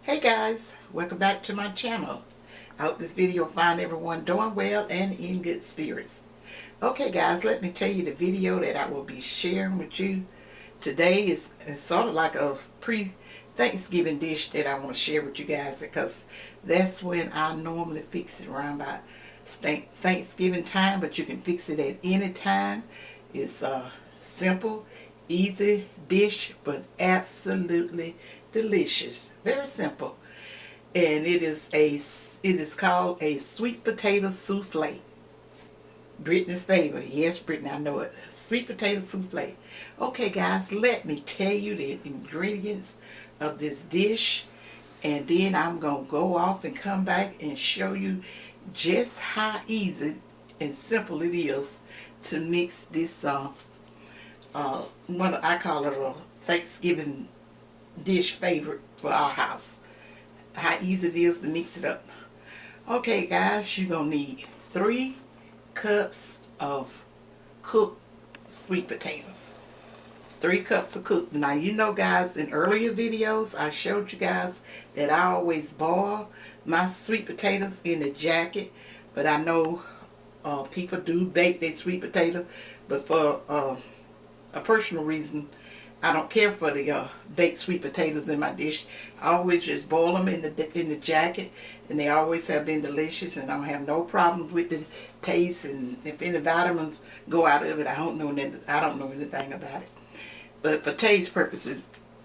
Hey guys, welcome back to my channel. I hope this video will find everyone doing well and in good spirits. Okay guys, let me tell you the video that I will be sharing with you today is sort of like a pre-Thanksgiving dish that I want to share with you guys, because that's when I normally fix it, around about Thanksgiving time, but you can fix it at any time. It's a simple, easy dish, but absolutely delicious. Very simple. And it is called a sweet potato souffle. Brittany's favorite. Yes, Brittany, I know it. Sweet potato souffle. Okay guys, let me tell you the ingredients of this dish, and then I'm going to go off and come back and show you just how easy and simple it is to mix this one, I call it a Thanksgiving dish favorite for our house. How easy it is to mix it up. Okay guys, you're going to need 3 cups of cooked sweet potatoes. 3 cups of cooked. Now you know guys, in earlier videos I showed you guys that I always boil my sweet potatoes in the jacket, but I know people do bake their sweet potato, but for a personal reason, I don't care for the baked sweet potatoes in my dish. I always just boil them in the jacket, and they always have been delicious, and I don't have no problems with the taste. And if any vitamins go out of it, I don't know anything about it. But for taste purposes,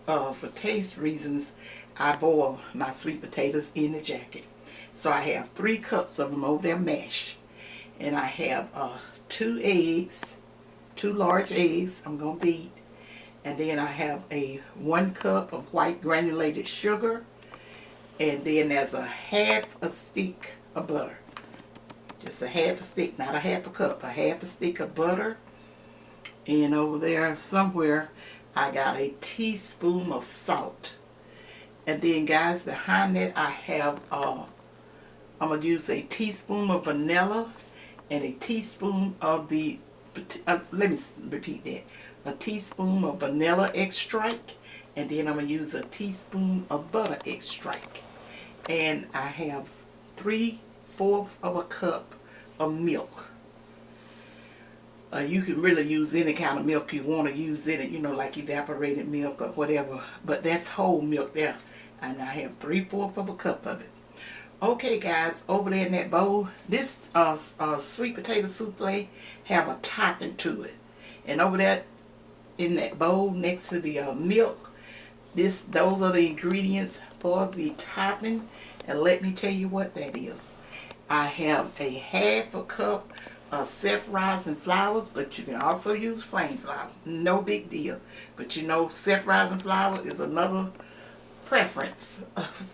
for taste reasons, I boil my sweet potatoes in the jacket. So I have 3 cups of them over there mashed, and I have 2 eggs, 2 large eggs. I'm gonna beat. And then I have 1 cup of white granulated sugar. And then there's a half a stick of butter. Just a half a stick, not a half a cup, a half a stick of butter. And over there somewhere I got a teaspoon of salt. And then guys, behind that I have, I'm going to use a teaspoon of vanilla and a teaspoon of the, let me repeat that. A teaspoon of vanilla extract, and then I'm going to use a teaspoon of butter extract. And I have 3/4 of a cup of milk. You can really use any kind of milk you want to use in it, you know, like evaporated milk or whatever, but that's whole milk there. And I have 3/4 of a cup of it. Okay guys, over there in that bowl, this sweet potato souffle have a topping to it. And over there in that bowl next to the milk, those are the ingredients for the topping. And let me tell you what that is. I have a half a cup of self-rising flour, but you can also use plain flour. No big deal. But you know, self-rising flour is another preference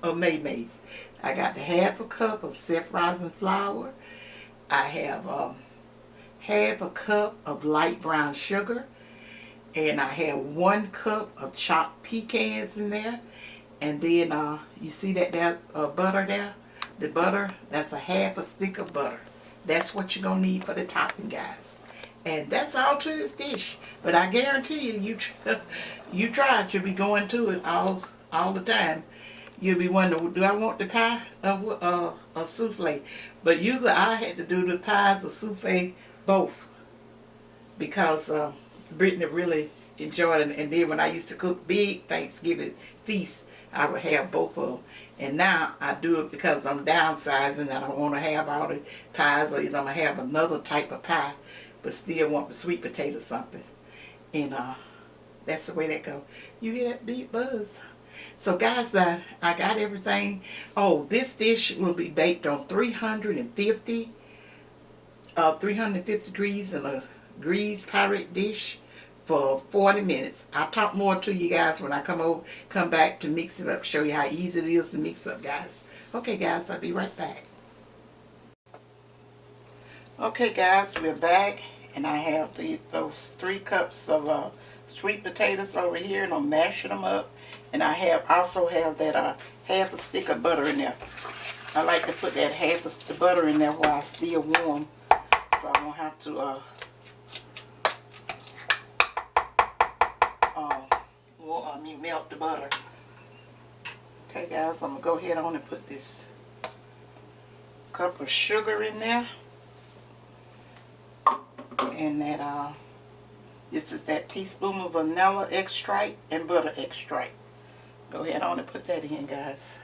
of May's. I got the half a cup of self-rising flour. I have half a cup of light brown sugar. And I have 1 cup of chopped pecans in there. And then you see that there butter there? The butter, that's a half a stick of butter. That's what you're going to need for the topping, guys. And that's all to this dish. But I guarantee you, you try it, you'll be going to it all the time. You'll be wondering, do I want the pie or a souffle? But usually I had to do the pies or souffle both, because Brittany really enjoyed it. And then when I used to cook big Thanksgiving feasts, I would have both of them. And now I do it because I'm downsizing. I don't want to have all the pies, or either I'm going to have another type of pie, but still want the sweet potato something. And that's the way that goes. You hear that big buzz? So guys, I got everything. Oh, this dish will be baked on 350 degrees in a greased Pyrex dish for 40 minutes. I'll talk more to you guys when I come back to mix it up, show you how easy it is to mix up, guys. Okay guys, I'll be right back. Okay guys, we're back, and I have those 3 cups of sweet potatoes over here, and I'm mashing them up. And I also have that half a stick of butter in there. I like to put that half of the butter in there while it's still warm, so I won't have to melt the butter. Okay guys, I'm going to go ahead on and put this cup of sugar in there. And that, this is that teaspoon of vanilla extract and butter extract. Go ahead on and put that in, guys.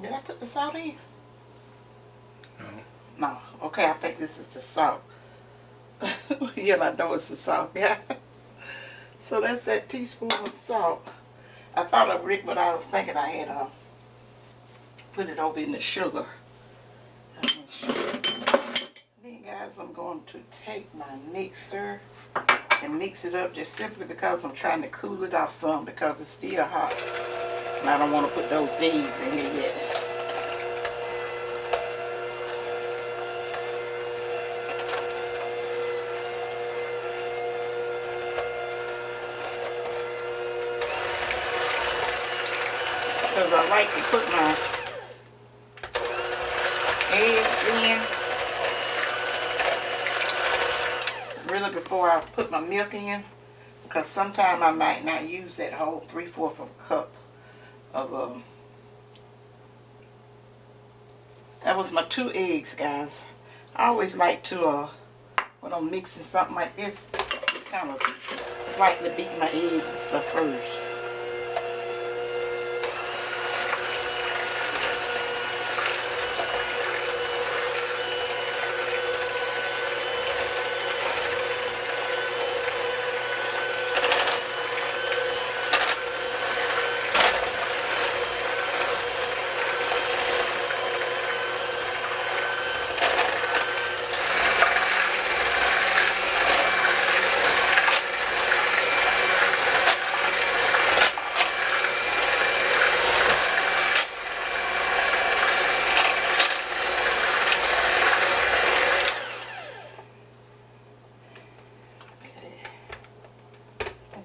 Did I put the salt in? No. No. Okay, I think this is the salt. Yeah, I know it's the salt, guys. So that's that teaspoon of salt. I thought of Rick, but I was thinking I had put it over in the sugar. Then, guys, I'm going to take my mixer and mix it up just simply because I'm trying to cool it off some because it's still hot. And I don't want to put those eggs in here yet. Because I like to put my eggs in really before I put my milk in, because sometimes I might not use that whole 3/4 of a cup of that was my 2 eggs, guys. I always like to when I'm mixing something like this, just kind of slightly beat my eggs and stuff first.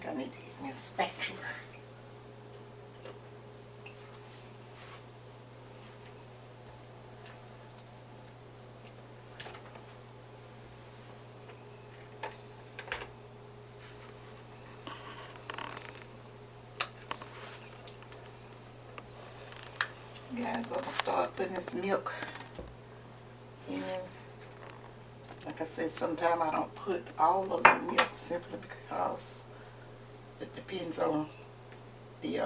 I need to get me a spatula. Guys, I'm going to start putting this milk in. Like I said, sometimes I don't put all of the milk simply because it depends on the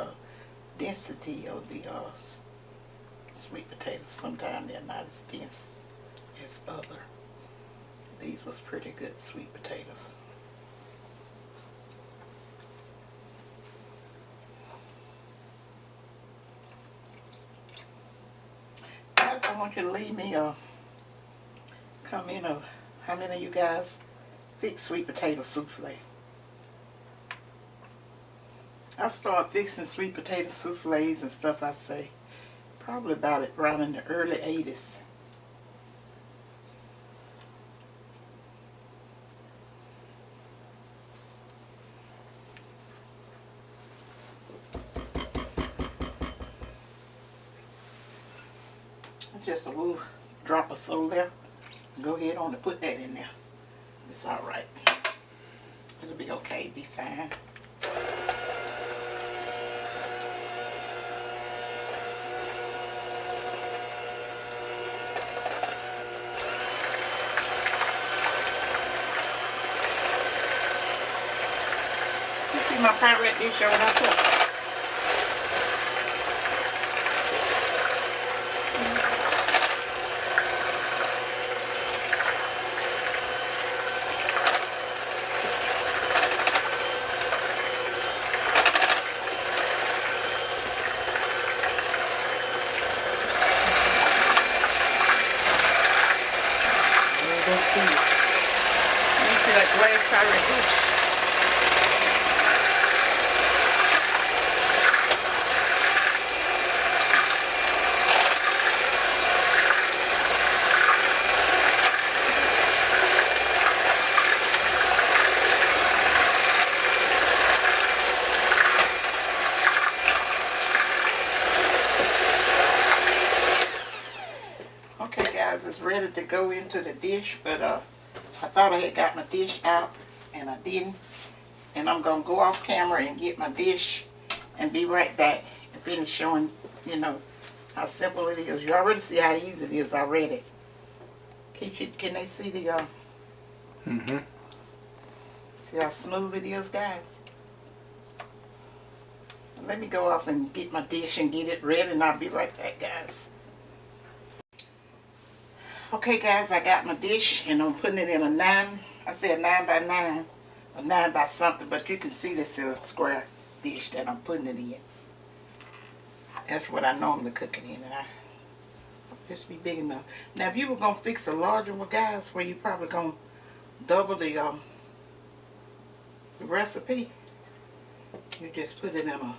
density of the sweet potatoes. Sometimes they're not as dense as other. These was pretty good sweet potatoes. Guys, I want you to leave me a comment of how many of you guys fix sweet potato souffle. I started fixing sweet potato souffles and stuff, I say, probably about it around in the early 80s. Just a little drop of salt there. Go ahead on and put that in there. It's alright. It'll be okay, be fine. You see my pirate dish over there? Okay guys, it's ready to go into the dish, but I thought I had got my dish out and I didn't. And I'm going to go off camera and get my dish and be right back and finish showing, you know, how simple it is. You already see how easy it is already. Can they see the, see how smooth it is, guys? Let me go off and get my dish and get it ready, and I'll be right back, guys. Okay, guys, I got my dish, and I'm putting it in a 9. I said 9 by 9, or 9 by something, but you can see this is a square dish that I'm putting it in. That's what I normally cook it in, and I this be big enough. Now, if you were gonna fix a larger one, guys, where you probably gonna double the recipe, you just put it in a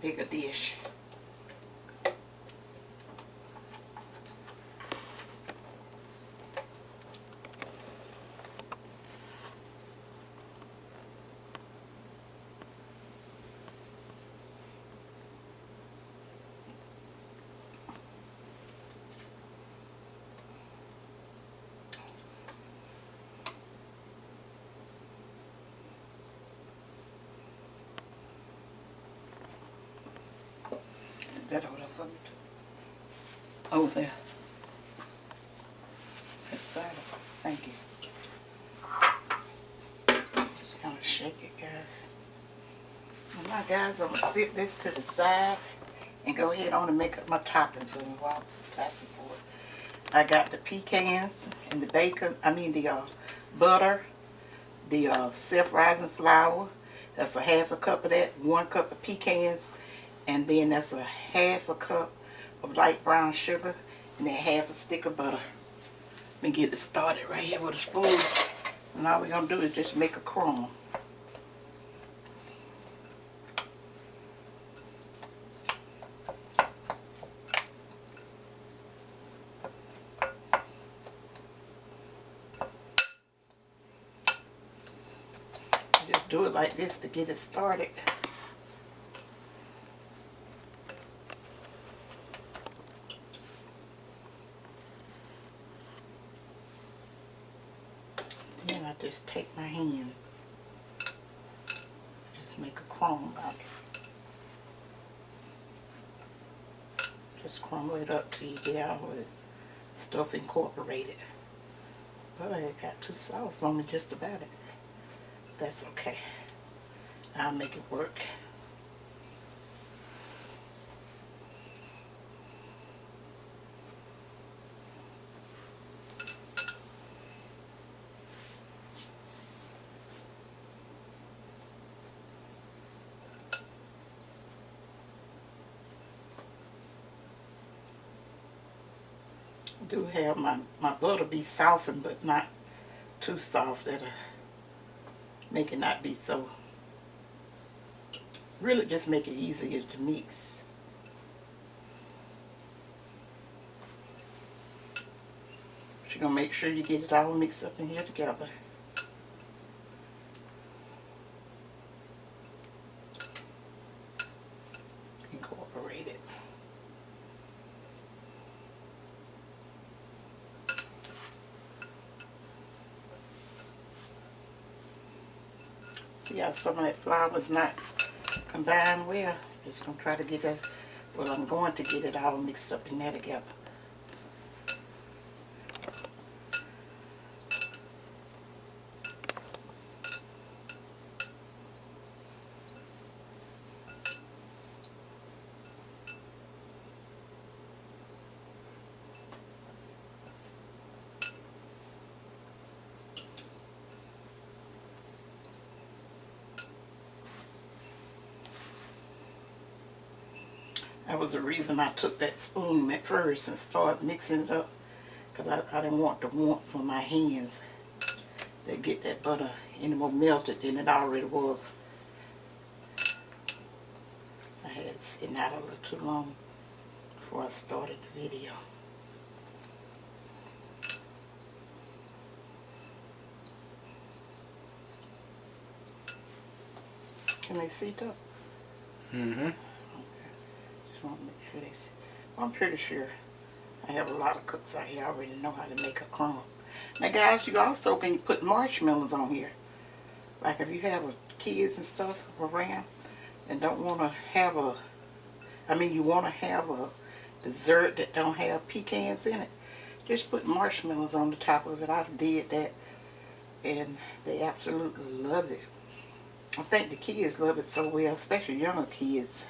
bigger dish. Sit that over there for me too. Over there. That side of it. Thank you. Just kind of shake it, guys. And now, guys, I'm going to sit this to the side and go ahead on and make up my toppings for me while I'm tapping for it. I got the pecans and the bacon, the butter, the self-rising flour. That's a half a cup of that, 1 cup of pecans, and then that's a half a cup of light brown sugar, and then half a stick of butter. Let me get it started right here with a spoon. And all we're going to do is just make a crumb. Just do it like this to get it started. Then I just take my hand, just make a crumb out of it. Just crumble it up till you get all the stuff incorporated. But it got too soft on me just about it. That's okay. I'll make it work. I do have my butter be softened, but not too soft. That'll make it not be so. Really just make it easier to mix. But you're going to make sure you get it all mixed up in here together. Incorporate it. See how some of that flour is not combined well? Just going to try to get it, well, I'm going to get it all mixed up in there together. That was the reason I took that spoon at first and started mixing it up, because I didn't want the warmth from my hands to get that butter any more melted than it already was. I had it sitting out a little too long before I started the video. Can they see that? Mm-hmm. I want to make sure they see. Well, I'm pretty sure I have a lot of cooks out here already know how to make a crumb. Now guys, you also can put marshmallows on here. Like if you have kids and stuff around and don't want to have you want to have a dessert that don't have pecans in it, just put marshmallows on the top of it. I did that and they absolutely love it. I think the kids love it so well, especially younger kids,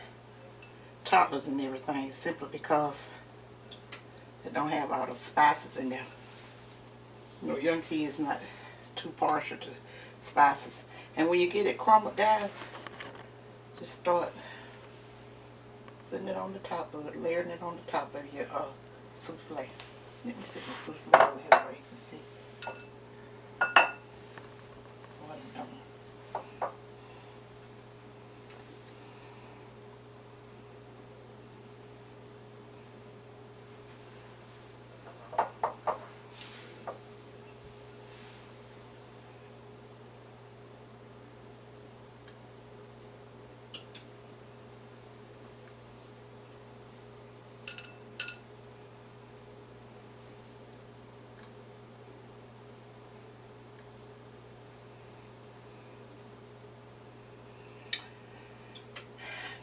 toddlers and everything, simply because it don't have all the spices in them. You know, young kids not too partial to spices. And when you get it crumbled down, just start putting it on the top of it, layering it on the top of your souffle. Let me set the souffle over here so you can see what I'm doing.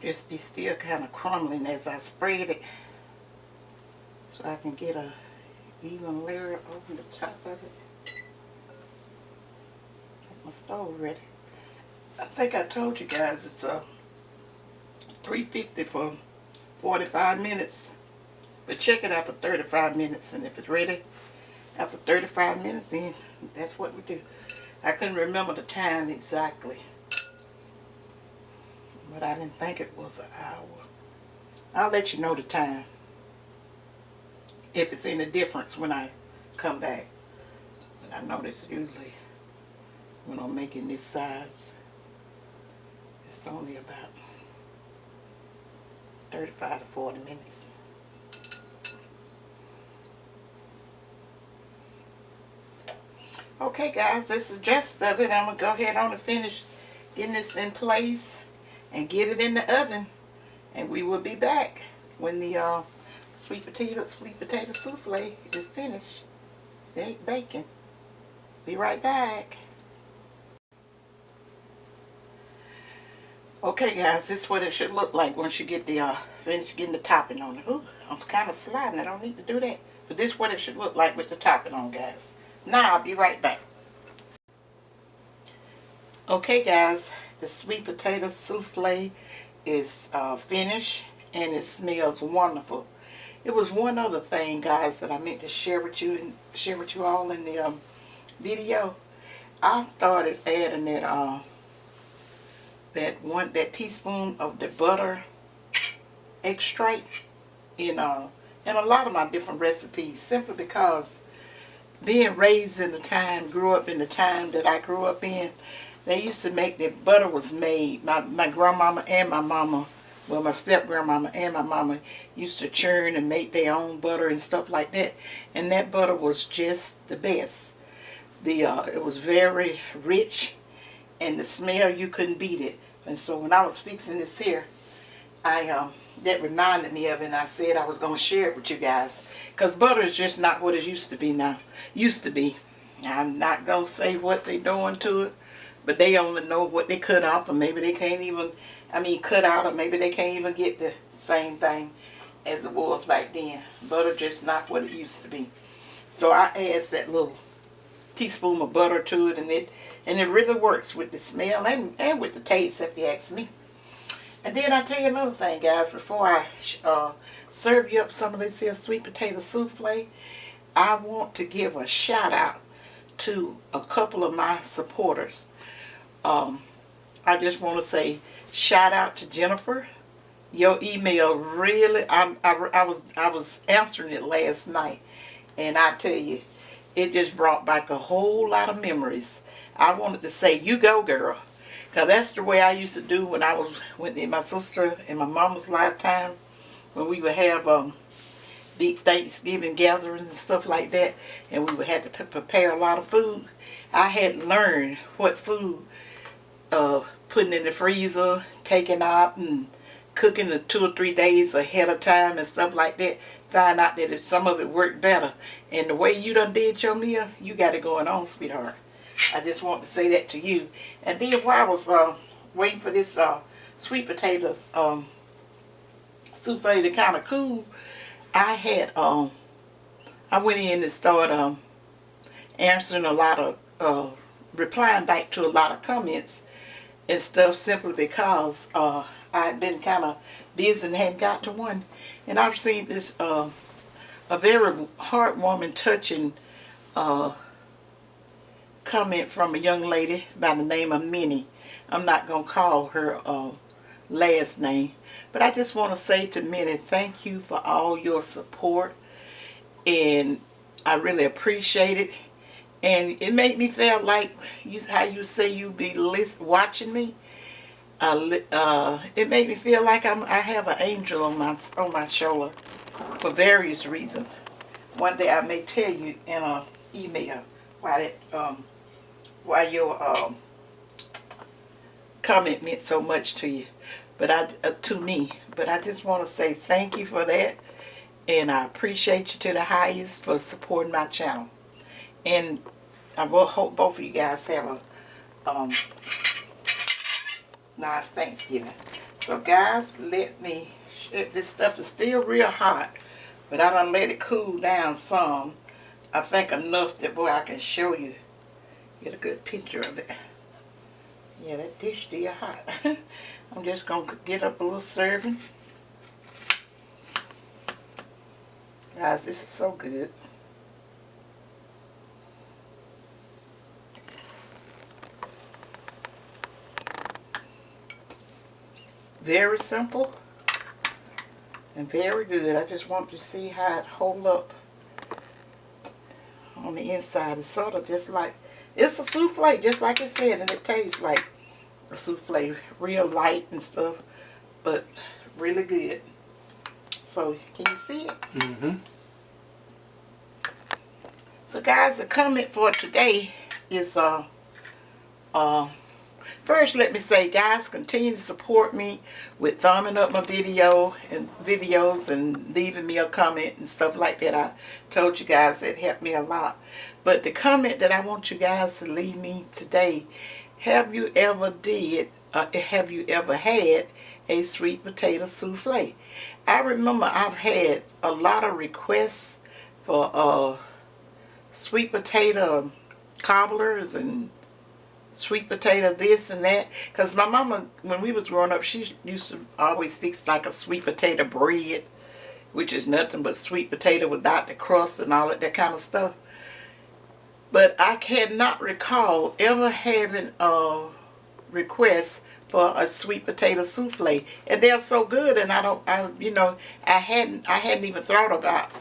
Just be still kind of crumbling as I spread it, so I can get a even layer over the top of it. Get my stove ready. I think I told you guys it's 350 for 45 minutes, but check it after 35 minutes, and if it's ready after 35 minutes, then that's what we do. I couldn't remember the time exactly, but I didn't think it was an hour. I'll let you know the time if it's any difference when I come back. But I know that's usually when I'm making this size, it's only about 35 to 40 minutes. Okay guys, this is the gist of it. I'm going to go ahead on and finish getting this in place and get it in the oven, and we will be back when the sweet potato souffle is finished baking. Be right back. Okay guys, this is what it should look like once you get the finish getting the topping on it. Ooh, I'm kind of sliding. I don't need to do that, but this is what it should look like with the topping on, guys. Now I'll be right back. Okay guys, the sweet potato souffle is finished and it smells wonderful. It was one other thing, guys, that I meant to share with you all in the video. I started adding that teaspoon of the butter extract in a lot of my different recipes, simply because being raised in the time, grew up in the time that I grew up in, they used to make that butter was made. My grandmama and my mama, well, my step grandmama and my mama used to churn and make their own butter and stuff like that. And that butter was just the best. It was very rich, and the smell, you couldn't beat it. And so when I was fixing this here, that reminded me of it, and I said I was going to share it with you guys, because butter is just not what it used to be now. Used to be. I'm not going to say what they're doing to it, but they only know what they cut off, or maybe they can't even, cut out, or maybe they can't even get the same thing as it was back then. Butter just not what it used to be. So I add that little teaspoon of butter to it, and it really works with the smell and with the taste, if you ask me. And then I'll tell you another thing, guys, before I serve you up some of this here sweet potato souffle, I want to give a shout out to a couple of my supporters. I just want to say shout out to Jennifer. Your email really, I was answering it last night, and I tell you, it just brought back a whole lot of memories. I wanted to say, you go girl, because that's the way I used to do when I was in my sister and my mama's lifetime, when we would have big Thanksgiving gatherings and stuff like that, and we would have to prepare a lot of food. I had learned what food putting in the freezer, taking out and cooking it 2 or 3 days ahead of time and stuff like that, find out that some of it worked better. And the way you done did your meal, you got it going on, sweetheart. I just want to say that to you. And then while I was waiting for this sweet potato souffle to kind of cool, I had I went in and started answering a lot of replying back to a lot of comments and stuff, simply because I had been kind of busy and hadn't got to one. And I've seen this a very heartwarming, touching comment from a young lady by the name of Minnie. I'm not going to call her last name, but I just want to say to Minnie, thank you for all your support, and I really appreciate it. And it made me feel like how you say you be watching me. It made me feel like I have an angel on my shoulder for various reasons. One day I may tell you in an email why your comment meant so much to you, but to me. But I just want to say thank you for that, and I appreciate you to the highest for supporting my channel. And I will hope both of you guys have a nice Thanksgiving. So guys, this stuff is still real hot, but I done let it cool down some. I think enough that, boy, I can show you, get a good picture of it. Yeah, that dish still hot. I'm just going to get up a little serving. Guys, this is so good. Very simple and very good. I just want to see how it hold up on the inside. It's sort of just like, it's a souffle, just like it said, and it tastes like a souffle, real light and stuff, but really good. So, can you see it? Mm-hmm. So guys, the comment for today is first, let me say, guys, continue to support me with thumbing up my videos and leaving me a comment and stuff like that. I told you guys that helped me a lot. But the comment that I want you guys to leave me today, have you ever had a sweet potato souffle? I remember I've had a lot of requests for sweet potato cobblers and sweet potato this and that, because my mama, when we was growing up, she used to always fix like a sweet potato bread, which is nothing but sweet potato without the crust and all of that kind of stuff. But I cannot recall ever having a request for a sweet potato souffle, and they're so good. And I hadn't even thought about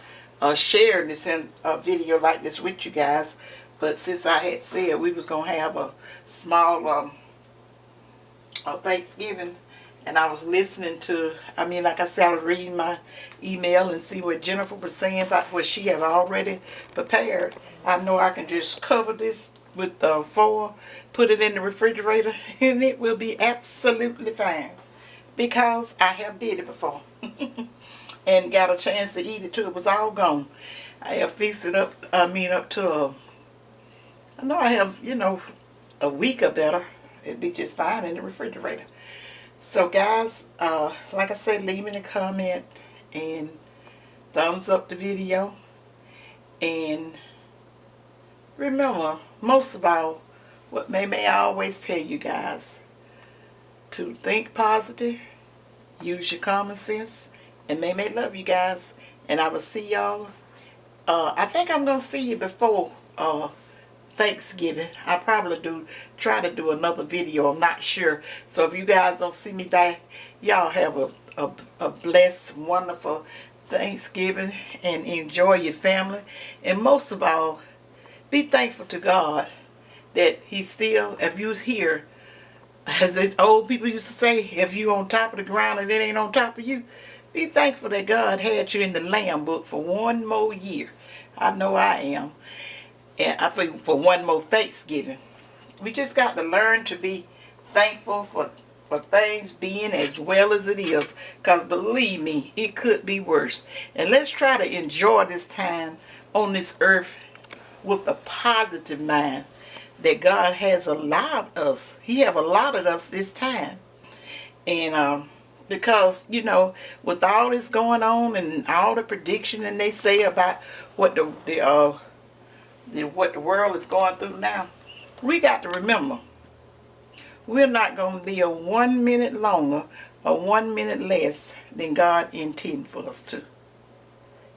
sharing this in a video like this with you guys. But since I had said we was going to have a small Thanksgiving, and I was listening to, like I said, I was reading my email and see what Jennifer was saying about what she had already prepared. I know I can just cover this with foil, put it in the refrigerator, and it will be absolutely fine, because I have did it before and got a chance to eat it too. It was all gone. I have fixed it up, up to I know I have, a week or better. It'd be just fine in the refrigerator. So guys, like I said, leave me a comment and thumbs up the video. And remember, most of all, what may I always tell you guys, to think positive, use your common sense, and may love you guys. And I will see y'all. I think I'm going to see you before Thanksgiving. I probably try to do another video. I'm not sure. So if you guys don't see me back, y'all have a blessed, wonderful Thanksgiving and enjoy your family. And most of all, be thankful to God that He still, if you was here, as the old people used to say, if you on top of the ground and it ain't on top of you, be thankful that God had you in the Lamb book for one more year. I know I am. And I think for one more Thanksgiving. We just got to learn to be thankful for for things being as well as it is. Because believe me, it could be worse. And let's try to enjoy this time on this earth with a positive mind that God has allowed us. He have allotted us this time. And because, you know, with all this going on and all the prediction and they say about what what the world is going through now, we got to remember, we're not going to live 1 minute longer or 1 minute less than God intended for us to.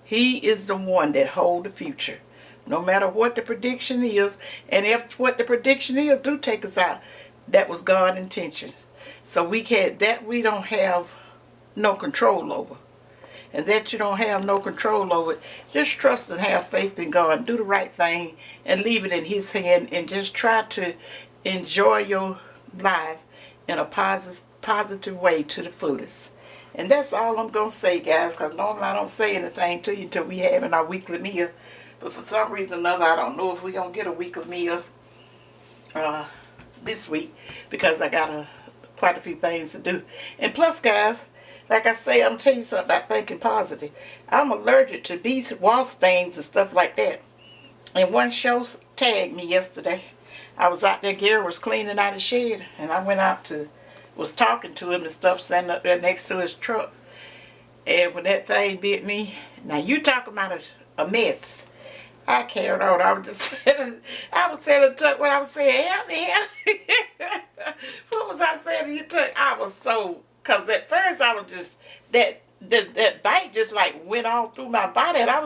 He is the one that holds the future. No matter what the prediction is, and if what the prediction is do take us out, that was God's intention. So we don't have no control over. And that you don't have no control over it, just trust and have faith in God and do the right thing and leave it in His hand and just try to enjoy your life in a positive way to the fullest. And that's all I'm going to say, guys, because normally I don't say anything to you until we having our weekly meal. But for some reason or another, I don't know if we're going to get a weekly meal this week because I got quite a few things to do. And plus, guys, like I say, I'm going to tell you something about thinking positive. I'm allergic to bees, wasp stains and stuff like that. And one show tagged me yesterday. I was out there, Gary was cleaning out his shed, and I went out was talking to him and stuff, standing up there next to his truck. And when that thing bit me, now you talking about a mess. I carried on. I was saying to Tuck what I was saying, help me, help me. What was I saying to you, Tuck? I was so, because at first I was just, that bite just like went all through my body, and I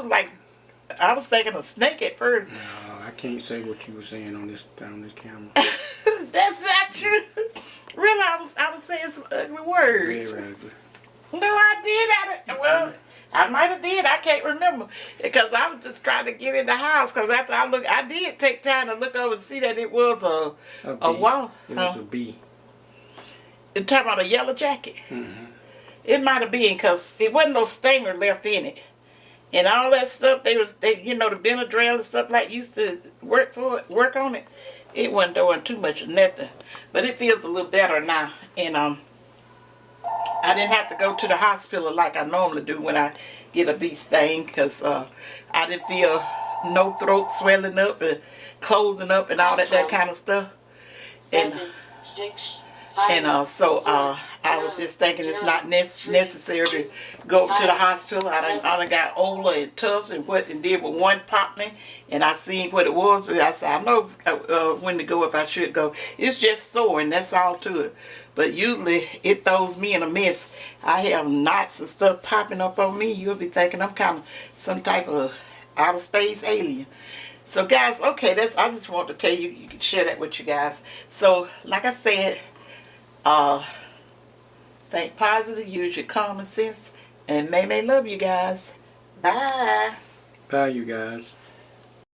was thinking a snake at first. No, I can't say what you were saying on this camera. That's not true. Really, I was saying some ugly words. Very ugly. No, I did. Well, I might have did. I can't remember because I was just trying to get in the house. Because after I did take time to look over and see that it was a wall. It was a bee. You're talking about a yellow jacket. Mm-hmm. It might have been because it wasn't no stinger left in it, and all that stuff the Benadryl and stuff like used to work on it. It wasn't doing too much of nothing, but it feels a little better now, and I didn't have to go to the hospital like I normally do when I get a bee sting because I didn't feel no throat swelling up and closing up and all that kind of stuff. So I was just thinking it's not necessary to go to the hospital. I done got older and tough and then when one popped me and I seen what it was, but I said I know when to go if I should go. It's just sore and that's all to it. But usually it throws me in a mess. I have knots and stuff popping up on me. You'll be thinking I'm kind of some type of outer space alien. So guys, okay, I just want to tell you, you can share that with you guys. So like I said, think positive, use your common sense, and may love you guys. Bye. Bye, you guys.